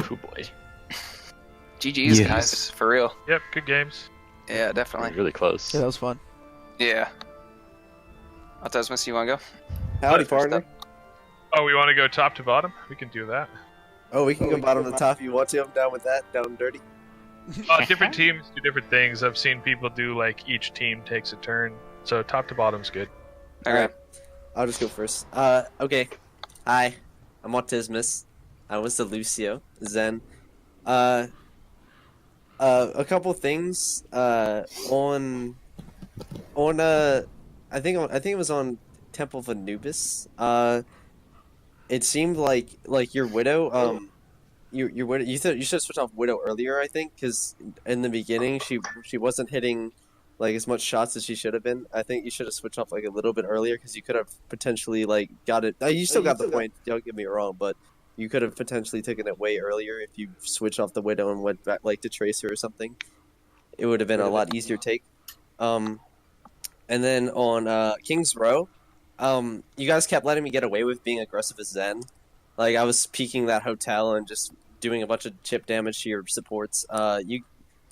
Oh boy. GG's, Yes. guys, for real. Yep, good games. Yeah, definitely. Really close. Yeah, that was fun. Yeah. Autosmus, you want to go? Howdy, First partner. up. Oh, we want to go top to bottom? We can do that. Oh, we can go bottom to top if you want to. I'm down with that. Down and dirty. Different teams do different things. I've seen people do like each team takes a turn. So top to bottom's good. Okay. Alright. I'll just go first. Okay. Hi. I'm Autismus. I was the Lucio. Zen. A couple things. I think it was on Temple of Anubis. It seemed like your widow. Your widow. You should have switched off widow earlier. I think because in the beginning she wasn't hitting like as much shots as she should have been. I think you should have switched off like a little bit earlier because you could have potentially like got it. You still got the point. Don't get me wrong, but you could have potentially taken it way earlier if you switched off the widow and went back like to Tracer or something. It would have been a lot easier take. And then on King's Row, you guys kept letting me get away with being aggressive as Zen. Like I was peeking that hotel and just doing a bunch of chip damage to your supports.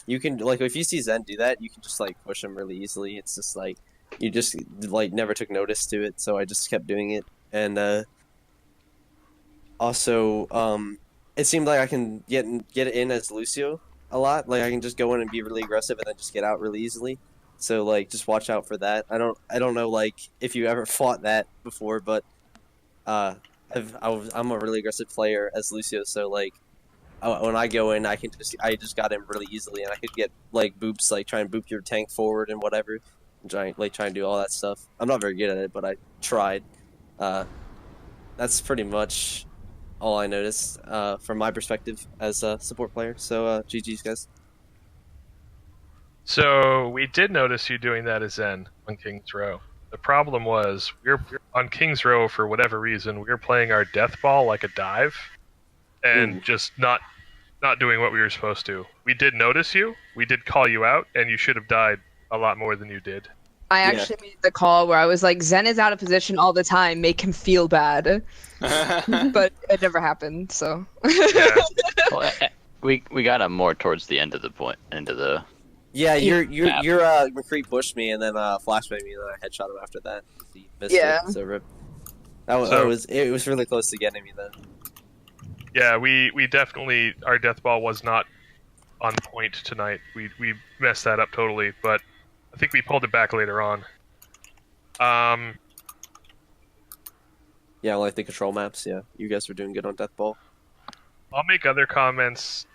You can like if you see Zen do that, you can just like push him really easily. It's just like you just like never took notice to it, so I just kept doing it. And also, it seemed like I can get in as Lucio a lot. Like I can just go in and be really aggressive and then just get out really easily. So like just watch out for that. I don't know like if you ever fought that before, but I'm a really aggressive player as Lucio, so like when I go in, I just got in really easily, and I could get like boops, like try and boop your tank forward and whatever, and try and do all that stuff. I'm not very good at it, but I tried. That's pretty much all I noticed from my perspective as a support player. So GG's guys. So we did notice you doing that as Zen on King's Row. The problem was on King's Row for whatever reason we were playing our death ball like a dive, and just not doing what we were supposed to. We did notice you. We did call you out, and you should have died a lot more than you did. I actually made the call where I was like, Zen is out of position all the time. Make him feel bad. But it never happened, so. Yeah. Well, we got him more towards the end of the Yeah, your McCree pushed me and then flashbanged me and then I headshot him after that. He missed it, so rip. It was really close to getting me then. Yeah, we definitely, our death ball was not on point tonight. We messed that up totally, but I think we pulled it back later on. Yeah, like the control maps, yeah. You guys were doing good on death ball. I'll make other comments.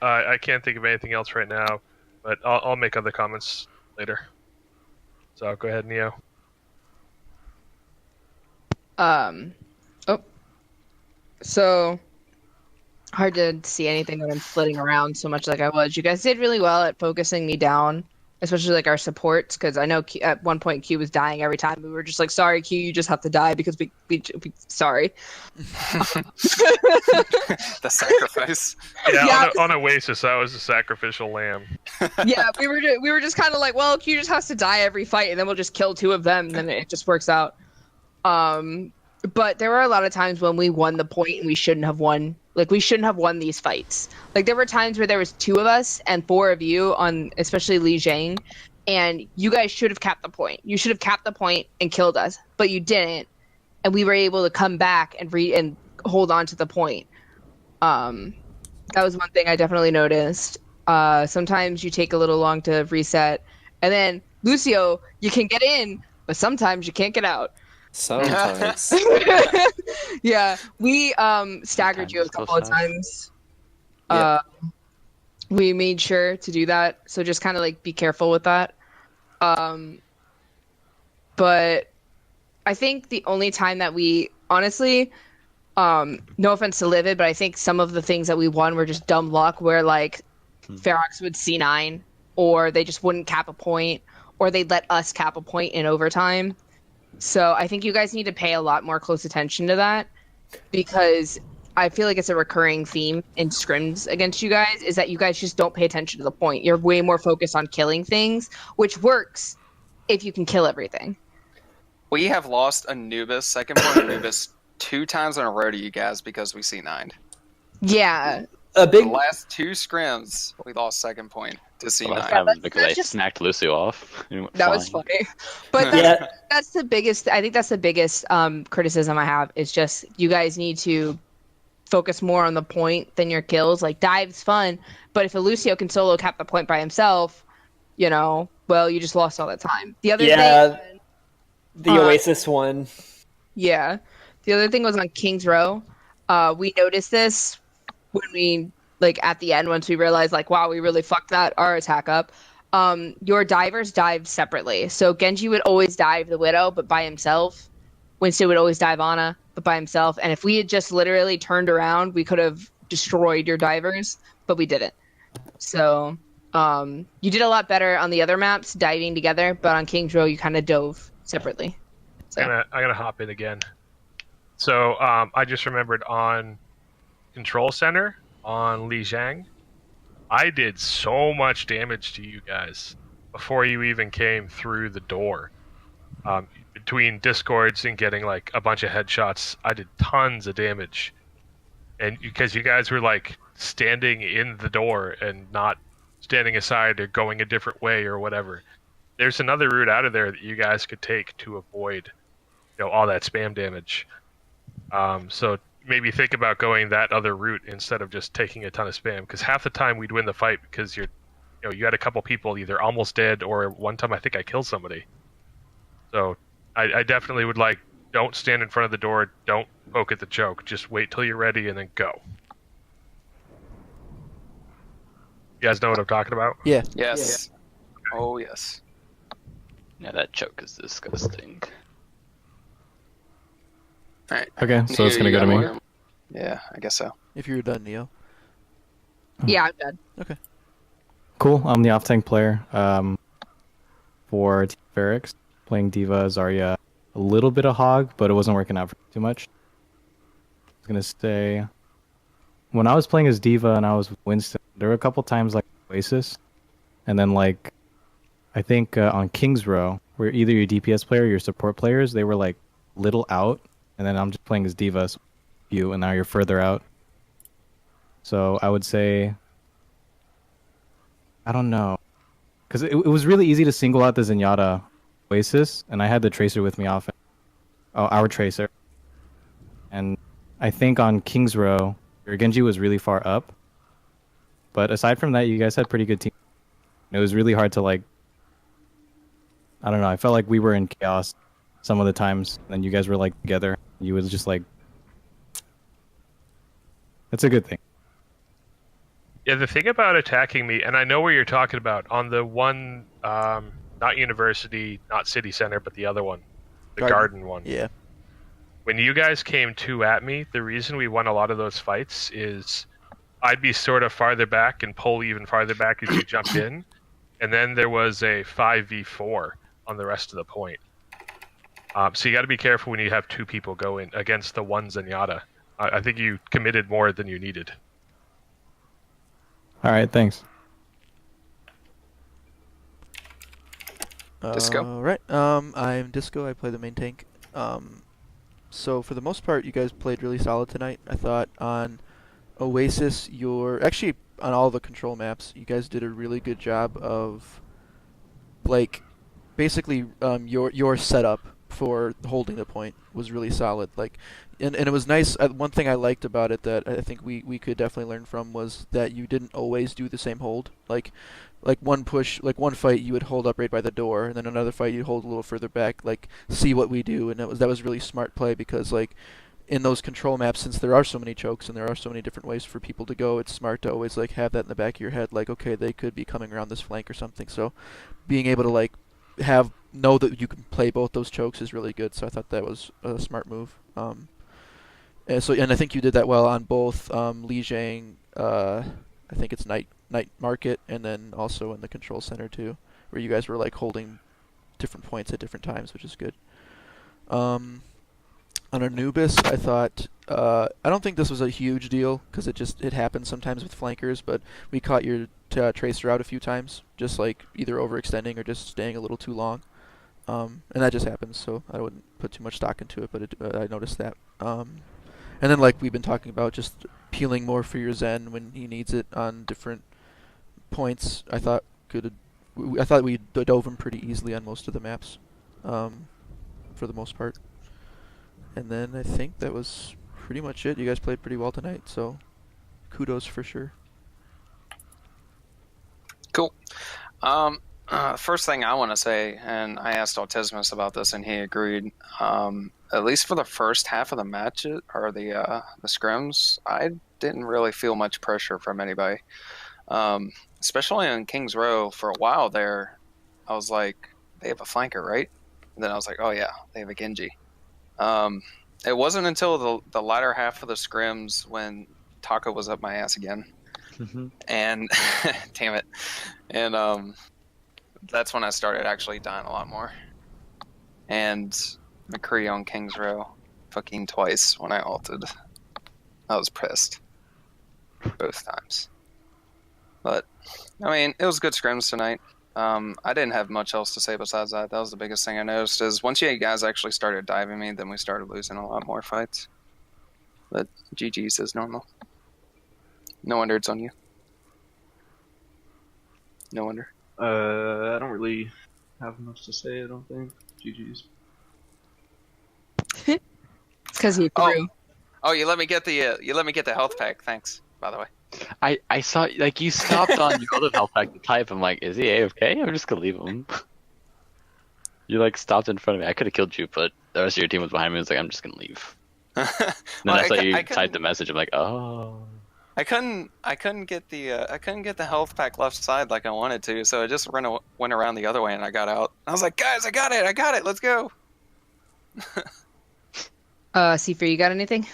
I can't think of anything else right now, but I'll make other comments later. So go ahead, Neo. So hard to see anything when I'm flitting around so much like I was. You guys did really well at focusing me down, especially like our supports, because I know at one point Q was dying every time. We were just like, sorry, Q, you just have to die because we sorry. The sacrifice. Yeah, on Oasis, I was a sacrificial lamb. Yeah, we were just kind of like, well, Q just has to die every fight, and then we'll just kill two of them, and then it just works out. But there were a lot of times when we won the point and we shouldn't have won. Like, we shouldn't have won these fights. Like, there were times where there was 2 of us and 4 of you on, especially Li Jiang, and you guys should have capped the point. You should have capped the point and killed us, but you didn't, and we were able to come back and hold on to the point. That was one thing I definitely noticed. Sometimes you take a little long to reset, and then Lucio, you can get in, but sometimes you can't get out. Sometimes. Yeah, we staggered you a couple of times. We made sure to do that, so just kind of like be careful with that. But I think the only time that we honestly, no offense to Livid, but I think some of the things that we won were just dumb luck, where like Ferox would C9, or they just wouldn't cap a point, or they'd let us cap a point in overtime. So I think you guys need to pay a lot more close attention to that, because I feel like it's a recurring theme in scrims against you guys, is that you guys just don't pay attention to the point. You're way more focused on killing things, which works if you can kill everything. We have lost second point Anubis 2 times in a row to you guys because we C9'd. Yeah, The big last 2 scrims, we lost second point to The C9. last Yeah, time that's- because I that's just- snacked Lucio off. and went That was flying. funny. But yeah. that's the biggest. I think that's the biggest criticism I have. Is just you guys need to focus more on the point than your kills. Like dive's fun, but if a Lucio can solo cap the point by himself, well, you just lost all that time. The other Yeah. thing, The Oasis one. yeah, the other thing was on King's Row. We noticed this when we at the end once we realized wow, we really fucked our attack up. Your divers dive separately. So Genji would always dive the Widow, but by himself. Winston would always dive Ana, but by himself. And if we had just literally turned around, we could have destroyed your divers, but we didn't. So you did a lot better on the other maps diving together, but on King's Row you kind of dove separately. So. I'm gonna hop in again. So I just remembered on Control Center on Li Jiang, I did so much damage to you guys before you even came through the door. Between discords and getting a bunch of headshots, I did tons of damage. And because you guys were standing in the door and not standing aside or going a different way or whatever. There's another route out of there that you guys could take to avoid all that spam damage. So maybe think about going that other route instead of just taking a ton of spam, because half the time we'd win the fight because you had a couple people either almost dead or one time I think I killed somebody. So I definitely would don't stand in front of the door, don't poke at the choke, just wait till you're ready and then go. You guys know what I'm talking about? Yeah. Yes. Oh, yes. Yeah, that choke is disgusting. Alright. Okay, so it's gonna go to me. Yeah, I guess so. If you're done, Neo. Yeah, I'm dead. Cool. I'm the off-tank player for Team Ferrix, playing Diva, Zarya, a little bit of Hog, but it wasn't working out for too much. I was gonna say, when I was playing as Diva and I was with Winston, there were a couple times Oasis, and then I think on King's Row, where either your DPS player or your support players, they were little out, and then I'm just playing as Diva, so you, and now you're further out. So I would say, I don't know, because it was really easy to single out the Zenyatta Oasis, and I had the Tracer with me often. Oh, our Tracer. And I think on King's Row, your Genji was really far up. But aside from that, you guys had pretty good team. It was really hard to I don't know, I felt like we were in chaos some of the times, and you guys were together. You was just that's a good thing. Yeah, the thing about attacking me, and I know where you're talking about, on the one, not University, not City Center, but the other one, the Garden one. Yeah. When you guys came 2 at me, the reason we won a lot of those fights is I'd be sort of farther back and pull even farther back as you jumped in, and then there was a 5v4 on the rest of the point. So you got to be careful when you have 2 people go in against the one Zenyatta. I think you committed more than you needed. All right, thanks. Disco? Right. I'm Disco. I play the main tank. So for the most part, you guys played really solid tonight. I thought on Oasis, actually on all the control maps, you guys did a really good job of basically your setup for holding the point was really solid. And it was nice. One thing I liked about it that I think we could definitely learn from was that you didn't always do the same hold. One push, one fight you would hold up right by the door, and then another fight you'd hold a little further back, see what we do, and that was really smart play because in those control maps, since there are so many chokes and there are so many different ways for people to go, it's smart to always have that in the back of your head, okay, they could be coming around this flank or something. So being able to know that you can play both those chokes is really good. So I thought that was a smart move. And I think you did that well on both Li Jiang, I think it's Night Market, and then also in the control center too, where you guys were holding different points at different times, which is good. On Anubis, I thought I don't think this was a huge deal because it happens sometimes with flankers, but we caught your Tracer out a few times, just either overextending or just staying a little too long, and that just happens. So I wouldn't put too much stock into it, but I noticed that. And then, like we've been talking about, just peeling more for your Zen when he needs it on different points. I thought we dove him pretty easily on most of the maps, for the most part. And then I think that was pretty much it. You guys played pretty well tonight, so kudos for sure. Cool. First thing I want to say, and I asked Autismus about this, and he agreed. At least for the first half of the match, or the scrims, I didn't really feel much pressure from anybody. Especially in King's Row, for a while there, I was like, they have a flanker, right? And then I was like, oh yeah, they have a Genji. It wasn't until the latter half of the scrims when Taco was up my ass again. And damn it. And that's when I started actually dying a lot more. And McCree on King's Row fucking twice when I ulted. I was pissed. Both times. But, I mean, it was good scrims tonight. I didn't have much else to say besides that. That was the biggest thing I noticed, is once you guys actually started diving me, then we started losing a lot more fights. But GG's is normal. No wonder it's on you. No wonder. I don't really have much to say, I don't think. GG's. It's because he threw. Oh, you let me get the health pack. Thanks, by the way. I saw, like, you stopped on your other health pack to type. I'm like, is he AFK? I'm just gonna leave him. You, like, stopped in front of me. I could have killed you, but the rest of your team was behind me. I was like, I'm just gonna leave. Then I saw you type the message. I'm like, oh. I couldn't get the health pack left side like I wanted to, so I just went around the other way and I got out. I was like, guys, I got it, let's go. Seafer, you got anything?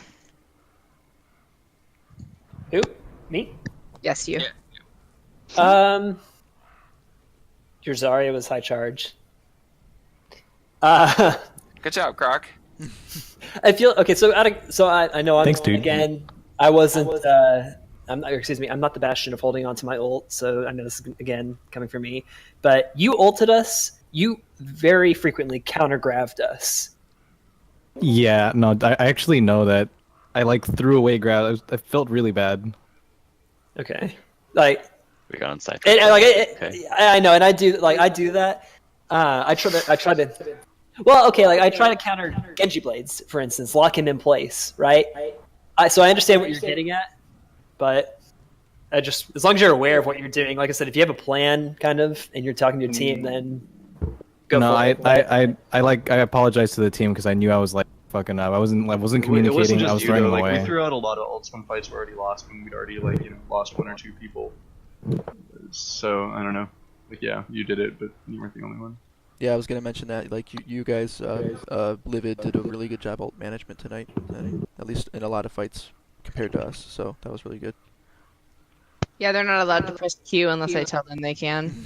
Who? Me? Yes, you. Yeah. Your Zarya was high charge. Good job, Croc. I feel okay. So I know I'm Thanks, dude. again. I wasn't. I'm not the bastion of holding on to my ult. So I know this is again coming from me. But you ulted us. You very frequently counter-graved us. Yeah, no, I actually know that. I like threw away grab. I felt really bad. Okay, like We got on site. okay. I know, and I do that. I try to. Well, okay, like I try to counter Genji blades, for instance, lock him in place, right? So I understand what you're getting at, but I just, as long as you're aware of what you're doing, like I said, if you have a plan, kind of, and you're talking to your team, then go for it. I apologize to the team because I knew I was like fucking up. I wasn't communicating. It wasn't just I was you, throwing though. them Like, away. we threw out a lot of ults when fights were already lost, when we'd already lost one or two people. So I don't know. Like, yeah, you did it, but you weren't the only one. Yeah, I was gonna mention that. Like you guys, Livid did a really good job ult management tonight, at least in a lot of fights compared to us. So that was really good. Yeah, they're not allowed to press Q unless I tell them they can.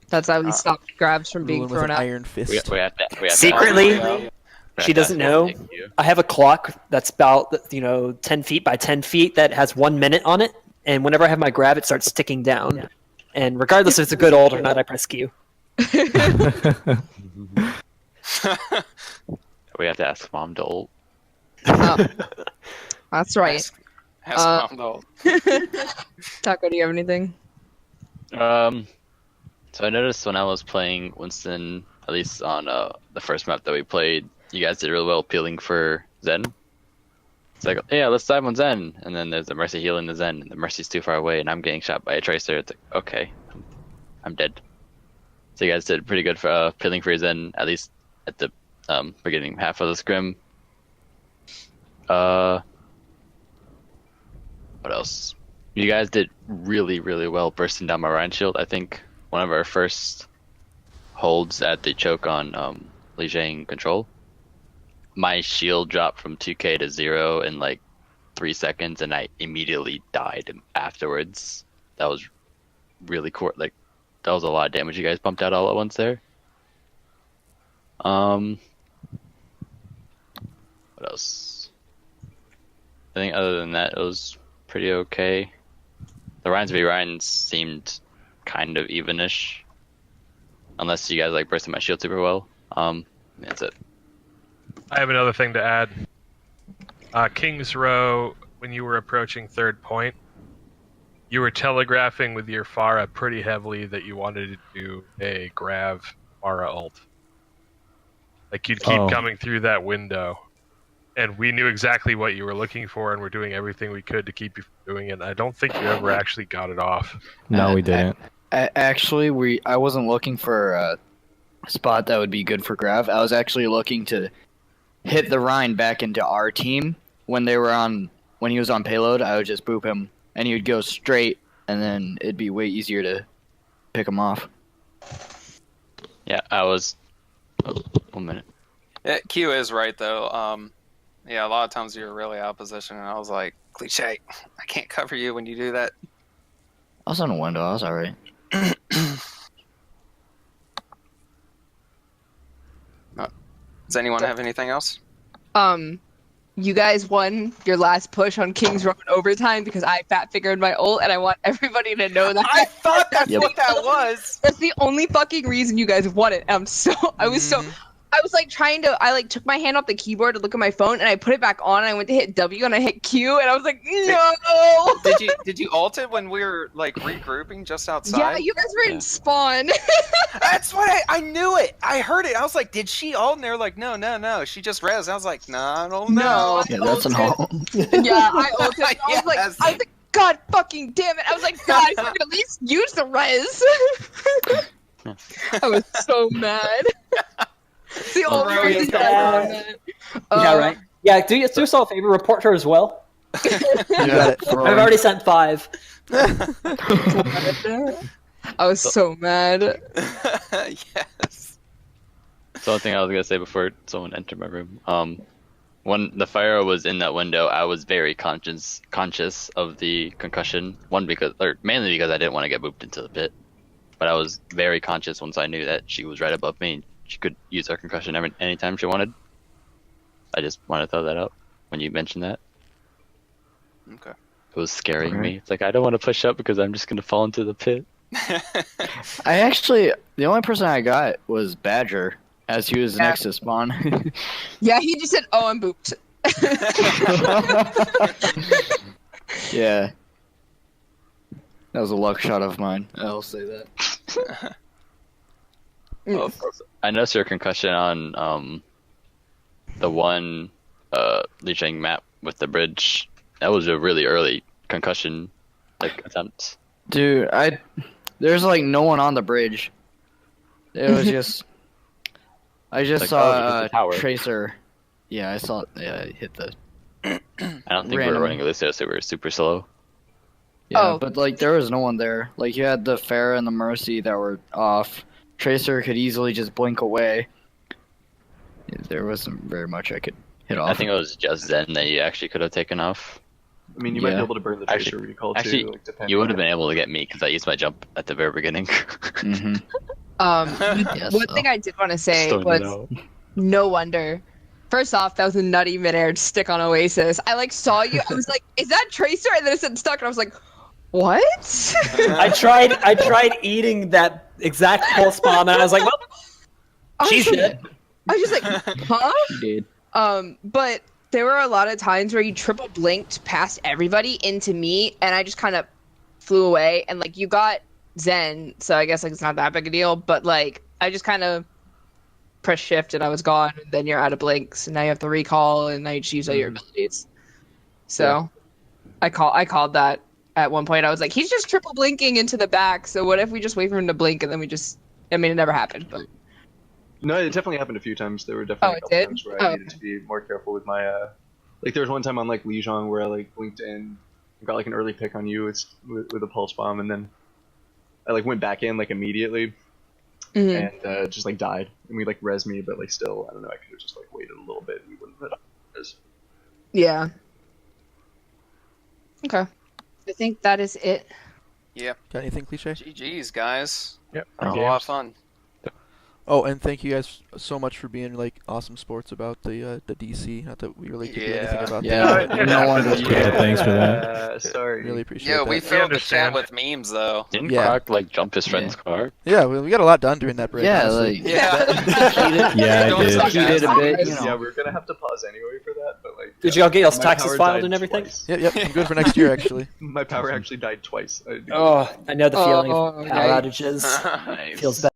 That's how we stop grabs from being Ruling with thrown an out. iron fist. We have to Secretly, she doesn't know. Thank you. I have a clock that's about 10 feet by 10 feet that has 1 minute on it, and whenever I have my grab, it starts ticking down. Yeah. And regardless if it's a good ult or not, I press Q. We have to ask Mom to ult. Oh, that's right. Ask Mom though. Taco, do you have anything? So I noticed when I was playing Winston, at least on the first map that we played, you guys did really well peeling for Zen. It's like, yeah, let's dive on Zen, and then there's the Mercy healing the Zen, and the Mercy's too far away, and I'm getting shot by a Tracer. It's like, okay, I'm dead. So you guys did pretty good for peeling for Zen, at least at the beginning half of the scrim. What else? You guys did really, really well bursting down my Ryan shield. I think one of our first holds at the choke on Li Jiang control. My shield dropped from 2k to 0 in like 3 seconds, and I immediately died afterwards. That was really cool. Like, that was a lot of damage you guys pumped out all at once there. What else? I think other than that, it was pretty okay. The Ryans v Ryans seemed kind of evenish, unless you guys like bursting my shield super well. That's it. I have another thing to add. Kings Row, when you were approaching third point, you were telegraphing with your Pharah pretty heavily that you wanted to do a Grav Pharah ult. Like, you'd keep coming through that window. And we knew exactly what you were looking for, and we're doing everything we could to keep you from doing it. I don't think you ever actually got it off. No, we didn't. Actually, I wasn't looking for a spot that would be good for Grav. I was actually looking to hit the Rhine back into our team when he was on payload. I would just boop him, and he would go straight, and then it'd be way easier to pick him off. Yeah, I was. Oh, 1 minute. Yeah, Q is right though. Yeah, a lot of times you're really out of position, and I was like, cliche, I can't cover you when you do that. I was on a window. I was alright. Does anyone have anything else? You guys won your last push on King's Row in overtime because I fat figured my ult, and I want everybody to know that. I thought that's what that was. That's the only fucking reason you guys won it. I was like I took my hand off the keyboard to look at my phone, and I put it back on, and I went to hit W, and I hit Q, and I was like, no. Did you ult it when we were like regrouping just outside? Yeah, you guys were in spawn. That's what I knew it. I heard it. I was like, did she ult? And they were like, no. She just res. I was like, no, I don't know. Yeah, that's an ult. Yeah, I ulted. I was like, God fucking damn it. I was like, guys, you can at least use the res. I was so mad. It's the only reason Yeah, right. Yeah, do yourself a favor, report her as well. Yeah, I've already sent 5. I was so mad. Yes. So one thing I was gonna say before someone entered my room, when the fire was in that window, I was very conscious of the concussion. Mainly because I didn't want to get booped into the pit, but I was very conscious once I knew that she was right above me. She could use her concussion anytime she wanted. I just wanted to throw that out when you mentioned that. Okay. It was scaring me. It's like, I don't want to push up because I'm just gonna fall into the pit. The only person I got was Badger, as he was next to spawn. Yeah, he just said, "Oh, I'm booped." Yeah. That was a luck shot of mine. I'll say that. I noticed your concussion on the one Lijiang map with the bridge. That was a really early concussion attempt. Dude, there's like no one on the bridge. It was just I just saw Tracer. Yeah, I saw hit the I don't think we were running Elucio, so we were super slow. Yeah, but like there was no one there. Like you had the Pharah and the Mercy that were off. Tracer could easily just blink away. There wasn't very much I could hit off. I think it was just Zen that you actually could have taken off. I mean, you might be able to burn the Tracer recall too. Actually, Like, you would have been able to get me because I used my jump at the very beginning. Mm-hmm. One thing I did want to say was, no wonder. First off, that was a nutty midair stick on Oasis. I saw you. I was like, "Is that Tracer?" And then it said stuck, and I was like, "What?" I tried eating that exact pulse bomb, and I was like, "Well, she's dead." I was just like, "Huh?" She did. But there were a lot of times where you triple blinked past everybody into me, and I just kind of flew away. And you got Zen, so I guess it's not that big a deal. But I just kind of press shift and I was gone. And then you're out of blinks, and now you have to recall, and now you just use all your abilities. So I called that at one point. I was like, he's just triple blinking into the back. So what if we just wait for him to blink and then we just? I mean, it never happened, but. No, it definitely happened a few times. There were definitely a couple times where I needed to be more careful with my there was one time on Lijiang where I blinked in and got an early pick on you with a pulse bomb, and then I went back in immediately and just died. And we res me, but still I don't know, I could have just waited a little bit and we wouldn't have hit res. Yeah. Okay. I think that is it. Yep. Got anything cliche? GG's, guys. Yep. That was a lot of fun. Oh, and thank you guys so much for being like awesome sports about the DC. Not that we really could do anything about Yeah, that. no one was Yeah, thanks for that. Sorry. Really appreciate Yeah, that. we filled the chat understand. with memes though. Didn't Yeah. Croc like jump his friend's car? Yeah, we got a lot done during that break. Yeah, honestly. like Yeah, I Don't did. suck Cheated a ass. bit, you know. Yeah, we were gonna have to pause anyway for that, but like. Did y'all get y'all's my taxes power filed died and everything? twice. Yep, I'm good for next year actually. My power actually died twice. Oh, I know the feeling of Oh, power yeah. outages. Nice. Feels bad.